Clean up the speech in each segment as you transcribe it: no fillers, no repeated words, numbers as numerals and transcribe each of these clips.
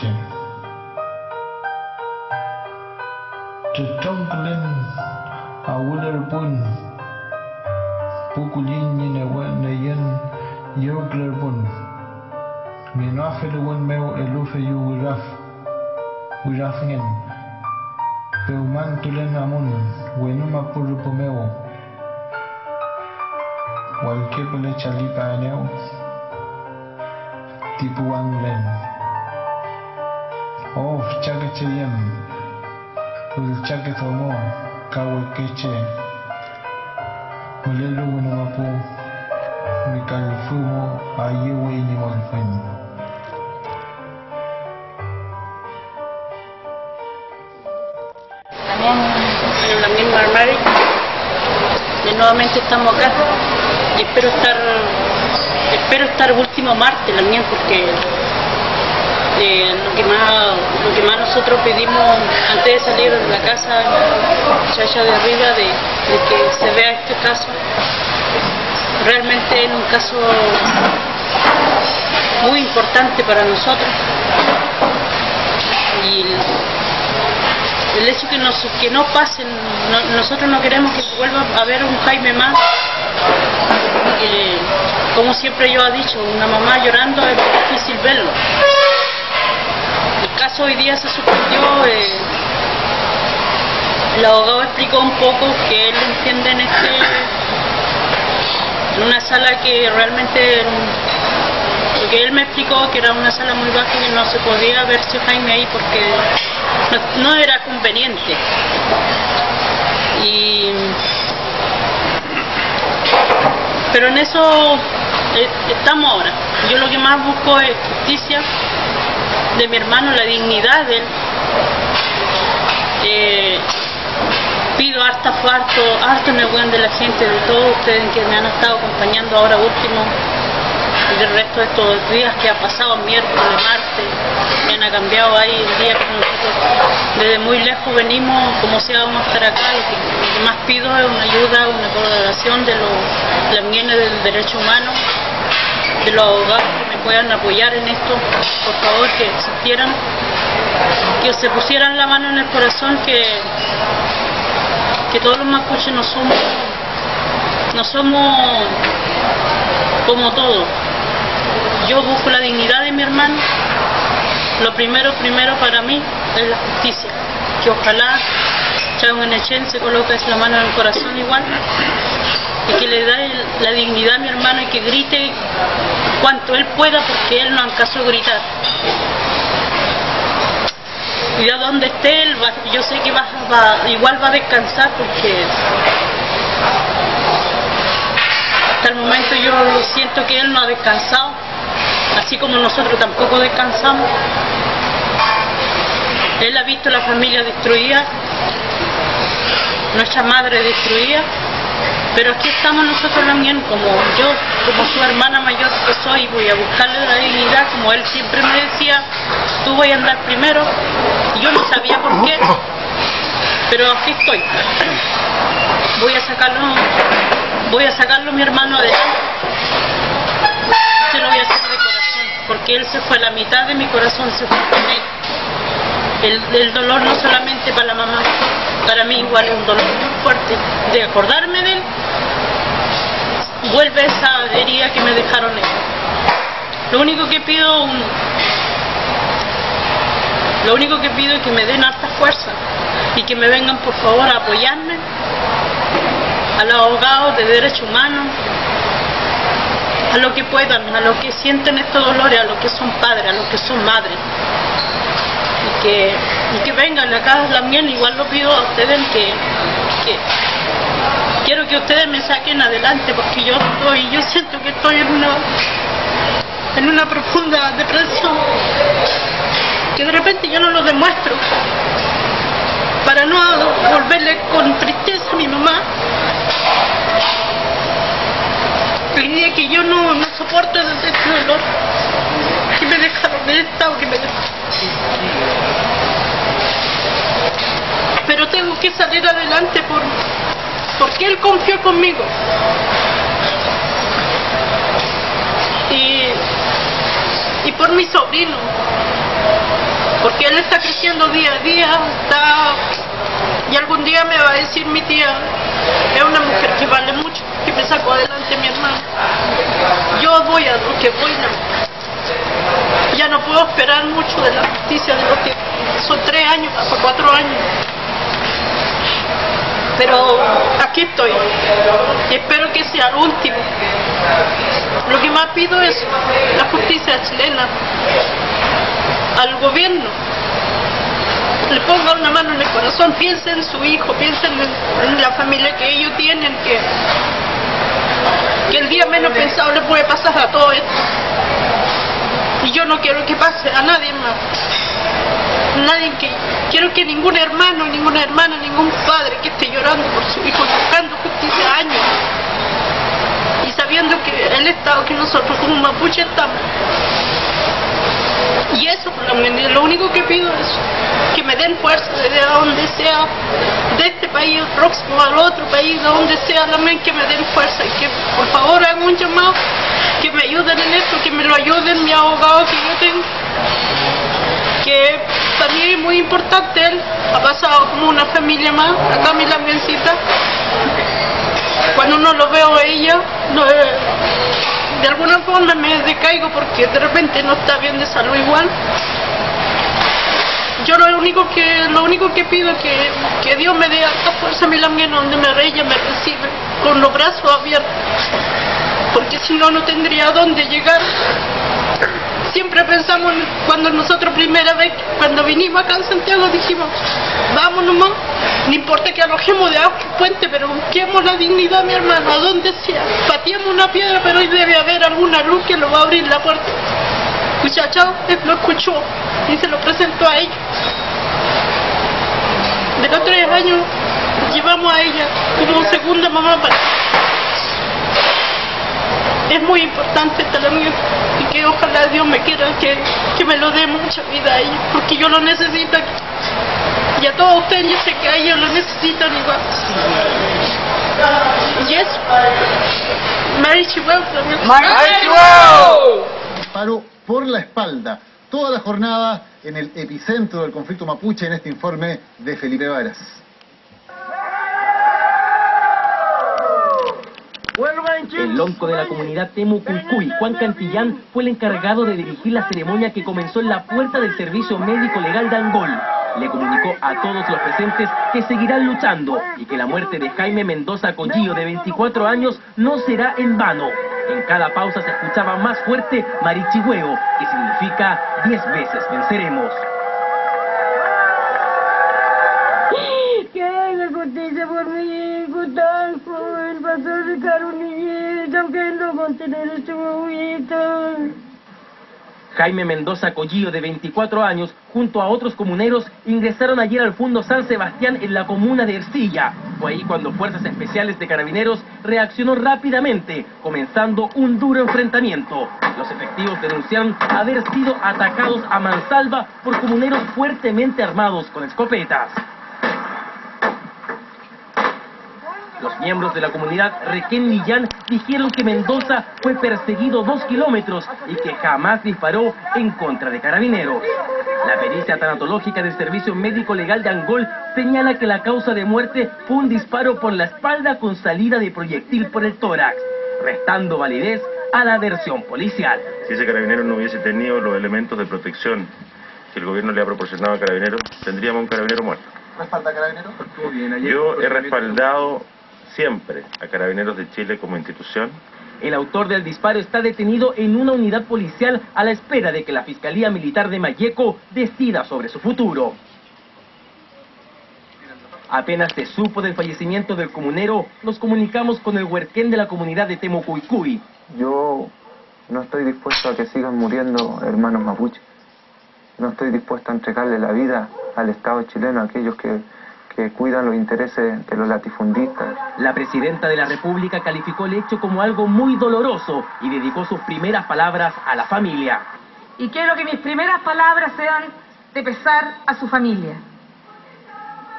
Keche Tutonglen Awuler Bun Pukulin Nayen Yogler Bun Minafel Wun Meu Elufe Yu Wirafingen Peuman Tulen Amun Wenuma Purupomeo Walkepole Chalipa Aneo Tipuan Len Of Chagachayem Ulchagatomo Kawakeche Mulelu Namapu Mikalfumo Ayewe Nimonfen. En la misma armario y nuevamente estamos acá y espero estar el último martes también, porque lo que más nosotros pedimos antes de salir de la casa, la muchacha de arriba, de que se vea este caso. Realmente es un caso muy importante para nosotros, y el hecho que no pasen, nosotros no queremos que vuelva a haber un Jaime más. Como siempre yo he dicho, una mamá llorando es muy difícil verlo. El caso hoy día se suspendió. El abogado explicó un poco que él entiende en una sala que realmente, lo que él me explicó, que era una sala muy baja y no se podía verse Jaime ahí porque no era conveniente. Pero en eso estamos ahora. Yo lo que más busco es justicia de mi hermano, la dignidad de él. Pido harto negocio de la gente, de todos ustedes que me han estado acompañando ahora último, y del resto de estos días que ha pasado, miércoles, martes, me han cambiado ahí el día que nosotros desde muy lejos venimos, como sea vamos a estar acá. Lo que más pido es una ayuda, una colaboración de las mienes del derecho humano, de los abogados que me puedan apoyar en esto, por favor, que existieran, que se pusieran la mano en el corazón, que todos los mapuches no somos como todos. Yo busco la dignidad de mi hermano. Lo primero para mí es la justicia, que ojalá Chaungenechen se coloque la mano en el corazón igual, y que le dé la dignidad a mi hermano y que grite cuanto él pueda, porque él no alcanzó a gritar. Y a donde esté él, yo sé que igual va a descansar, porque hasta el momento yo siento que él no ha descansado, así como nosotros tampoco descansamos. Él ha visto la familia destruida, nuestra madre destruida, pero aquí estamos nosotros también, como su hermana mayor que soy, voy a buscarle la dignidad, como él siempre me decía, tú voy a andar primero, y yo no sabía por qué, pero aquí estoy. Voy a sacarlo mi hermano adelante. Se lo voy a hacer de corazón, porque él se fue, la mitad de mi corazón se fue con él. El dolor no solamente para la mamá, para mí igual es un dolor muy fuerte de acordarme de él. Vuelve esa herida que me dejaron ellos. Lo único que pido es que me den harta fuerza y que me vengan por favor a apoyarme, a los abogados de derechos humanos, a los que puedan, a los que sienten estos dolores, a los que son padres, a los que son madres, y que vengan acá también. Igual lo pido a ustedes, que quiero que ustedes me saquen adelante, porque yo siento que estoy en una profunda depresión, que de repente yo no lo demuestro para no volverle con tristeza a mi mamá. El día que yo no soporto este dolor que me dejaron, el estado que me dejaron. Pero tengo que salir adelante porque él confió conmigo. Y por mi sobrino, que él está creciendo día a día, y algún día me va a decir mi tía, es una mujer que vale mucho, que me sacó adelante mi hermano. Yo voy a lo que voy, no. Ya no puedo esperar mucho de la justicia, de lo que son 3 años, hasta 4 años. Pero aquí estoy y espero que sea el último. Lo que más pido es la justicia chilena, al gobierno, le ponga una mano en el corazón, piensen en su hijo, piensen en la familia que ellos tienen, que el día menos pensado le puede pasar a todo esto. Y yo no quiero que pase a nadie más. Quiero que ningún hermano, ninguna hermana, ningún padre que esté llorando por su hijo, buscando justicia años y sabiendo que el Estado, que nosotros como mapuche estamos. Y eso, lo único que pido es que me den fuerza desde donde sea, de este país al próximo, al otro país, de donde sea, también que me den fuerza y que por favor hagan un llamado, que me ayuden en esto, que me lo ayuden mi abogado que yo tengo, que también es muy importante. Él ha pasado como una familia más, acá mi Lamiencita, cuando no lo veo a ella, de alguna forma me decaigo porque de repente no está bien de salud igual. Yo lo único que pido es que Dios me dé harta fuerza a mi Lamien, donde ella me recibe con los brazos abiertos, porque si no, no tendría dónde llegar. Siempre pensamos, cuando nosotros primera vez, cuando vinimos acá en Santiago, dijimos, vamos nomás, no importa que alojemos de agua puente, pero busquemos la dignidad, mi hermano, a donde sea. Pateamos una piedra, pero hoy debe haber alguna luz que lo va a abrir la puerta. Muchacha, él lo escuchó y se lo presentó a ella. De los 3 años llevamos a ella como segunda mamá para... Es muy importante esta Lamien, y que ojalá Dios me quiera que me lo dé mucha vida a ella, porque yo lo necesito. Y a todos ustedes, yo sé que a ellos lo necesitan igual. Y eso, Mari Chihuahua también. ¡Mari Chihuahua! Disparo por la espalda. Toda la jornada en el epicentro del conflicto mapuche en este informe de Felipe Varas. El lonco de la comunidad Temucuicui, Juan Cantillán, fue el encargado de dirigir la ceremonia que comenzó en la puerta del Servicio Médico Legal de Angol. Le comunicó a todos los presentes que seguirán luchando y que la muerte de Jaime Mendoza Collillo, de 24 años, no será en vano. En cada pausa se escuchaba más fuerte Marichihueo, que significa 10 veces venceremos. Que haga justicia por mi hijo tan joven, para sacar un niñito que no contener a su hijito. Jaime Mendoza Collillo, de 24 años, junto a otros comuneros, ingresaron ayer al Fundo San Sebastián en la comuna de Ercilla. Fue ahí cuando Fuerzas Especiales de Carabineros reaccionó rápidamente, comenzando un duro enfrentamiento. Los efectivos denunciaron haber sido atacados a mansalva por comuneros fuertemente armados con escopetas. Los miembros de la comunidad Requén Millán dijeron que Mendoza fue perseguido 2 kilómetros y que jamás disparó en contra de Carabineros. La pericia tanatológica del Servicio Médico Legal de Angol señala que la causa de muerte fue un disparo por la espalda con salida de proyectil por el tórax, restando validez a la versión policial. Si ese carabinero no hubiese tenido los elementos de protección que el gobierno le ha proporcionado a Carabineros, tendríamos un carabinero muerto. ¿Respalda Carabineros? Yo he respaldado siempre a Carabineros de Chile como institución. El autor del disparo está detenido en una unidad policial a la espera de que la Fiscalía Militar de Malleco decida sobre su futuro. Apenas se supo del fallecimiento del comunero, nos comunicamos con el huerquén de la comunidad de Temucuicui. Yo no estoy dispuesto a que sigan muriendo hermanos mapuches. No estoy dispuesto a entregarle la vida al Estado chileno, a aquellos que cuidan los intereses de los latifundistas. La presidenta de la República calificó el hecho como algo muy doloroso y dedicó sus primeras palabras a la familia. Y quiero que mis primeras palabras sean de pesar a su familia.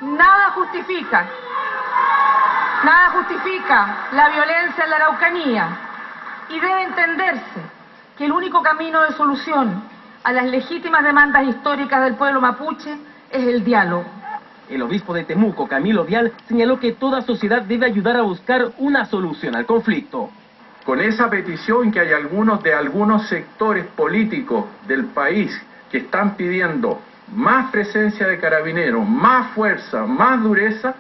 Nada justifica la violencia en la Araucanía, y debe entenderse que el único camino de solución a las legítimas demandas históricas del pueblo mapuche es el diálogo. El obispo de Temuco, Camilo Vial, señaló que toda sociedad debe ayudar a buscar una solución al conflicto. Con esa petición que hay algunos sectores políticos del país que están pidiendo más presencia de carabineros, más fuerza, más dureza,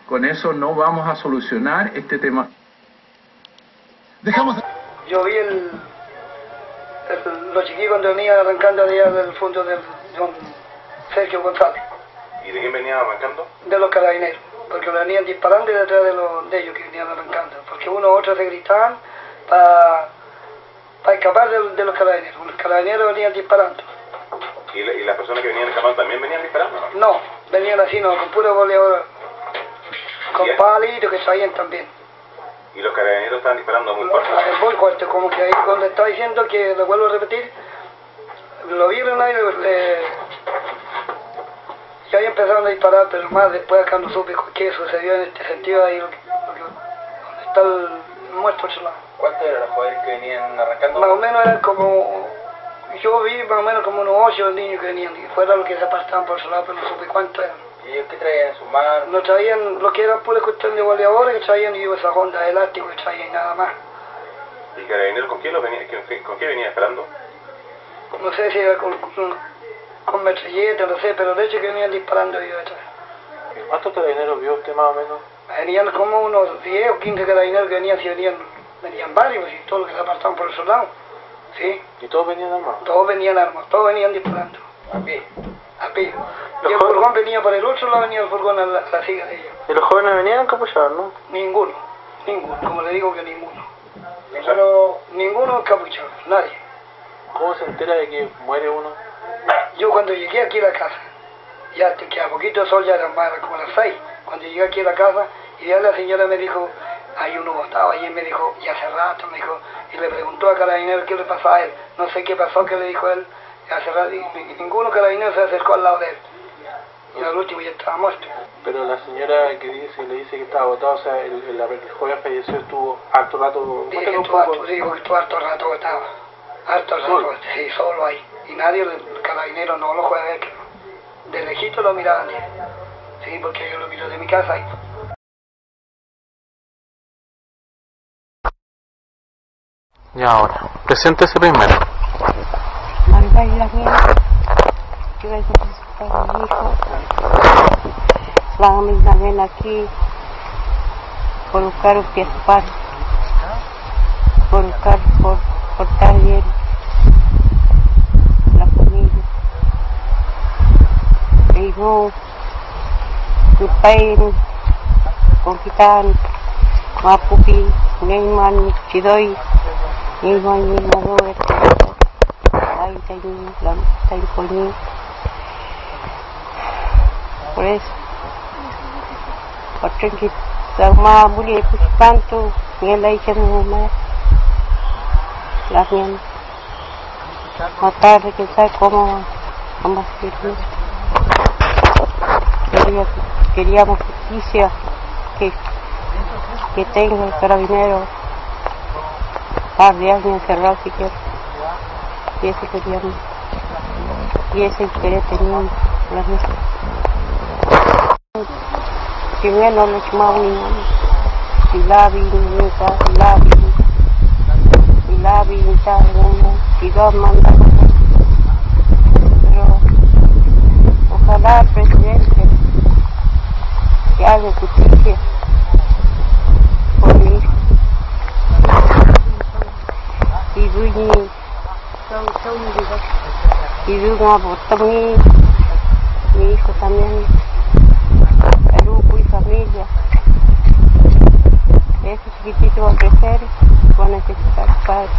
con eso no vamos a solucionar este tema. Yo vi los chiquillos cuando venían arrancando allá del fondo del don Sergio González. ¿Y de quién venían arrancando? De los carabineros, porque venían disparando detrás de ellos que venían arrancando, porque uno u otro se gritaban para escapar de los carabineros. Los carabineros venían disparando. ¿Y las personas que venían escapando también venían disparando? No, venían así, no, con puro boleador, con palitos que traían también. ¿Y los carabineros estaban disparando muy fuerte? Muy fuerte, como que ahí donde estaba diciendo, que lo vuelvo a repetir, lo vieron ahí, y ahí empezaron a disparar, pero más después acá no supe qué sucedió en este sentido, ahí donde está el muerto cholado. ¿Cuántos eran los jóvenes que venían arrancando? Más o menos eran como, yo vi más o menos como unos 8 niños que venían, y fuera los que se apartaban por su lado, pero no supe cuántos eran. ¿Y ellos qué traían en sus manos? No traían lo que era pura cuestión de boleadores, que traían y esa honda de elástico que traían y nada más. ¿Y carabineros con qué venía esperando? No sé si era con metralleta, no sé, pero de hecho que venían disparando ellos detrás. ¿Cuántos carabineros vio usted más o menos? Venían como unos 10 o 15 carabineros que venían varios, y todos los que se apartaban por esos lados. ¿Sí? ¿Y todos venían armados? Todos venían armados, todos venían disparando. ¿A pie? A pie. Y el furgón venía por el otro lado, venía el furgón a la siga de ellos. ¿Y los jóvenes venían encapuchados, no? Ninguno, como le digo que ninguno. Ninguno encapuchado, nadie. ¿Cómo se entera de que muere uno? Yo cuando llegué aquí a la casa, ya que a poquito de sol ya eran como las 6, cuando llegué aquí a la casa, y ya la señora me dijo, hay uno botado allí, me dijo, y hace rato, me dijo, y le preguntó a carabinero qué le pasaba a él, no sé qué pasó, que le dijo él, hace rato, y ninguno carabinero se acercó al lado de él, y al último ya estaba muerto. Pero la señora que le dice que estaba botado, o sea, el joven falleció, estuvo harto rato... Dijo que estuvo harto rato botado, harto rato, sí, solo ahí, y nadie, el carabinero no lo fue a ver, de lejito lo miraban, sí, porque yo lo miro de mi casa ahí. Y ahora, preséntese primero. Maribel Daniel, yo voy a presentar a mi hijo. Vamos también aquí por buscar un piespar, por buscar, por estar bien la familia. Y no, tu país, con quitan, mapupi, neyman, chidoy. Neyman, neyman, ay, tay coñi. Por eso, porque que sama boleh bantu ngelai channel la bien matar que sabe cómo ambas queríamos justicia que tenga el carabinero par de años encerrado si quiere, y eso queríamos, y ese interés teníamos las mismas. Que menos los mauningan, silabi, siga mandando. Pero ojalá el presidente que haga justicia por mi hijo. Y Duñi, y Duña Botami, mi hijo también. Grupo y familia. Ese chiquitito va a crecer, va a necesitar padre.